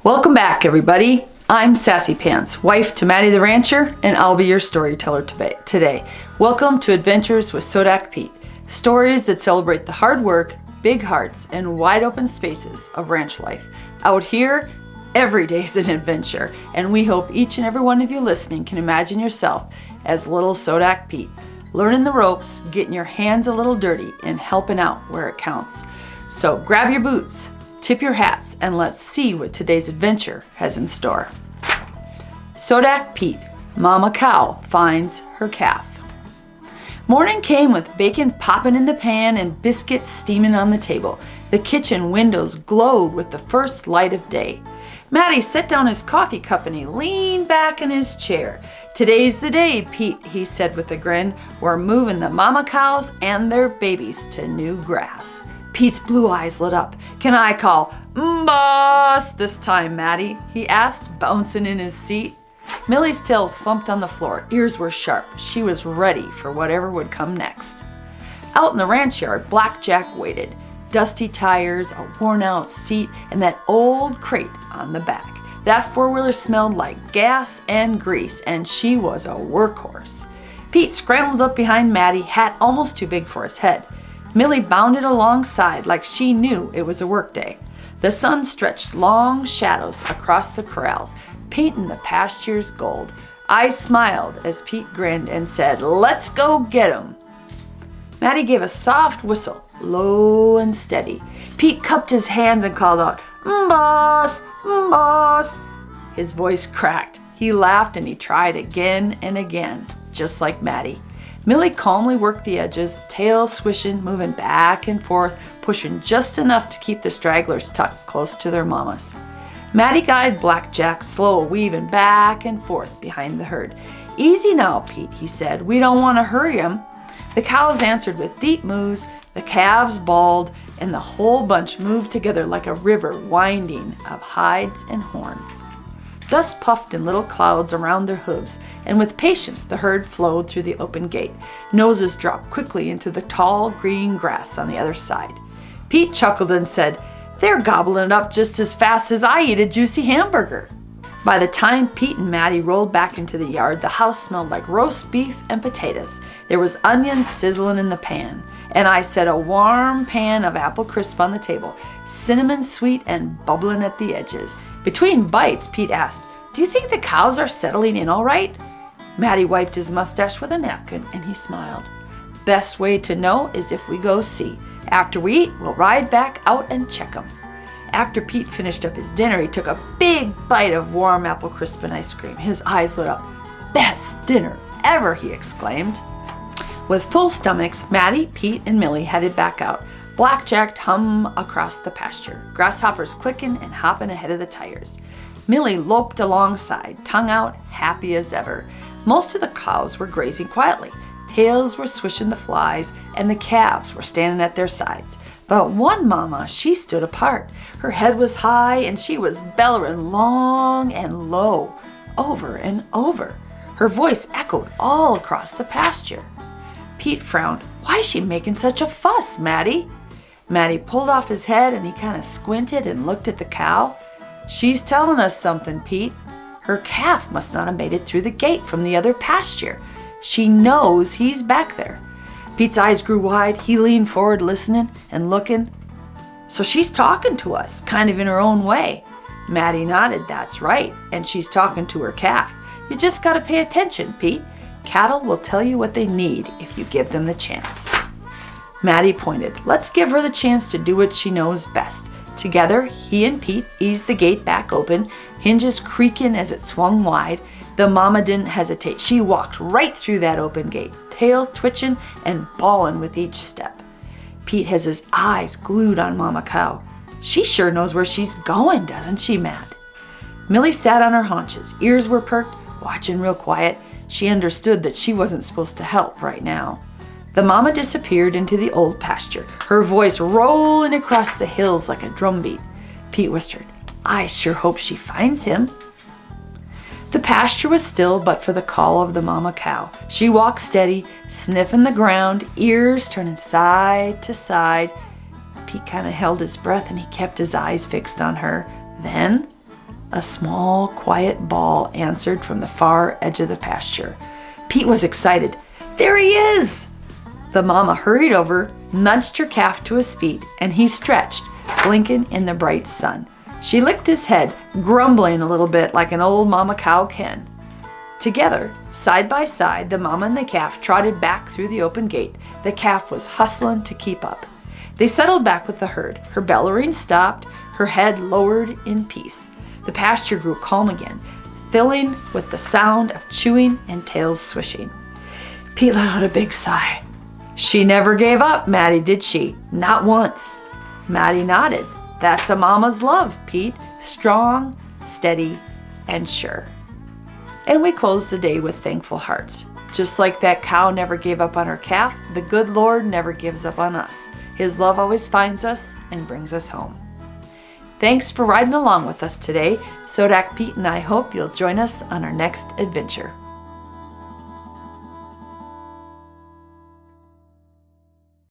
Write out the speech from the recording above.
Welcome back, everybody. I'm Sassy Pants, wife to Matty the rancher, and I'll be your storyteller today. Welcome to Adventures with Sodak Pete, stories that celebrate the hard work, big hearts, and wide open spaces of ranch life. Out here, every day is an adventure, and we hope each and every one of you listening can imagine yourself as little Sodak Pete, learning the ropes, getting your hands a little dirty, and helping out where it counts. So grab your boots, tip your hats, and let's see what today's adventure has in store. Sodak Pete, Mama Cow finds her calf. Morning came with bacon popping in the pan and biscuits steaming on the table. The kitchen windows glowed with the first light of day. Matty set down his coffee cup and he leaned back in his chair. "Today's the day, Pete," he said with a grin. "We're moving the mama cows and their babies to new grass." Pete's blue eyes lit up. "Can I call boss this time, Matty?" he asked, bouncing in his seat. Millie's tail thumped on the floor. Ears were sharp. She was ready for whatever would come next. Out in the ranch yard, Black Jack waited. Dusty tires, a worn-out seat, and that old crate on the back. That four-wheeler smelled like gas and grease, and she was a workhorse. Pete scrambled up behind Matty, hat almost too big for his head. Millie bounded alongside like she knew it was a work day. The sun stretched long shadows across the corrals, painting the pastures gold. I smiled as Pete grinned and said, "Let's go get 'em." Matty gave a soft whistle, low and steady. Pete cupped his hands and called out, "Boss, boss." His voice cracked. He laughed and he tried again and again, just like Matty. Millie calmly worked the edges, tail swishing, moving back and forth, pushing just enough to keep the stragglers tucked close to their mamas. Matty guided Black Jack slow, weaving back and forth behind the herd. "Easy now, Pete," he said. "We don't want to hurry 'em." The cows answered with deep moos, the calves bawled, and the whole bunch moved together like a river winding of hides and horns. Dust puffed in little clouds around their hooves, and with patience the herd flowed through the open gate. Noses dropped quickly into the tall green grass on the other side. Pete chuckled and said, "They're gobbling it up just as fast as I eat a juicy hamburger." By the time Pete and Matty rolled back into the yard, the house smelled like roast beef and potatoes. There was onions sizzling in the pan, and I set a warm pan of apple crisp on the table, cinnamon sweet and bubbling at the edges. Between bites, Pete asked, "Do you think the cows are settling in all right?" Matty wiped his mustache with a napkin and he smiled. "Best way to know is if we go see. After we eat, we'll ride back out and check 'em." After Pete finished up his dinner, he took a big bite of warm apple crisp and ice cream. His eyes lit up. "Best dinner ever," he exclaimed. With full stomachs, Matty, Pete, and Millie headed back out. Black Jack hummed across the pasture, grasshoppers clicking and hopping ahead of the tires. Millie loped alongside, tongue out, happy as ever. Most of the cows were grazing quietly. Tails were swishing the flies, and the calves were standing at their sides. But one mama, she stood apart. Her head was high, and she was bellowing long and low, over and over. Her voice echoed all across the pasture. Pete frowned. "Why is she making such a fuss, Matty?" Matty pulled off his head and he kind of squinted and looked at the cow. "She's telling us something, Pete. Her calf must not have made it through the gate from the other pasture. She knows he's back there." Pete's eyes grew wide. He leaned forward listening and looking. "So she's talking to us, kind of in her own way." Matty nodded. "That's right, and she's talking to her calf. You just got to pay attention, Pete. Cattle will tell you what they need if you give them the chance." Matty pointed. "Let's give her the chance to do what she knows best." Together, he and Pete eased the gate back open, hinges creaking as it swung wide. The mama didn't hesitate. She walked right through that open gate, tail twitching and bawling with each step. Pete has his eyes glued on Mama Cow. "She sure knows where she's going, doesn't she, Matt?" Millie sat on her haunches. Ears were perked, watching real quiet. She understood that she wasn't supposed to help right now. The mama disappeared into the old pasture, her voice rolling across the hills like a drumbeat. Pete whispered, "I sure hope she finds him." The pasture was still but for the call of the mama cow. She walked steady, sniffing the ground, ears turning side to side. Pete kind of held his breath and he kept his eyes fixed on her. Then A small, quiet bawl answered from the far edge of the pasture. Pete was excited. There he is! The mama hurried over, nudged her calf to his feet, and he stretched, blinking in the bright sun. She licked his head, grumbling a little bit like an old mama cow can. Together, side by side, the mama and the calf trotted back through the open gate. The calf was hustling to keep up. They settled back with the herd. Her bellowing stopped, her head lowered in peace. The pasture grew calm again, filling with the sound of chewing and tails swishing. Pete let out a big sigh. She never gave up, Matty, did she? Not once. Matty nodded. That's a mama's love, Pete. Strong, steady, and sure. And we closed the day with thankful hearts. Just like that cow never gave up on her calf, the good Lord never gives up on us. His love always finds us and brings us home. Thanks for riding along with us today. Sodak Pete and I hope you'll join us on our next adventure.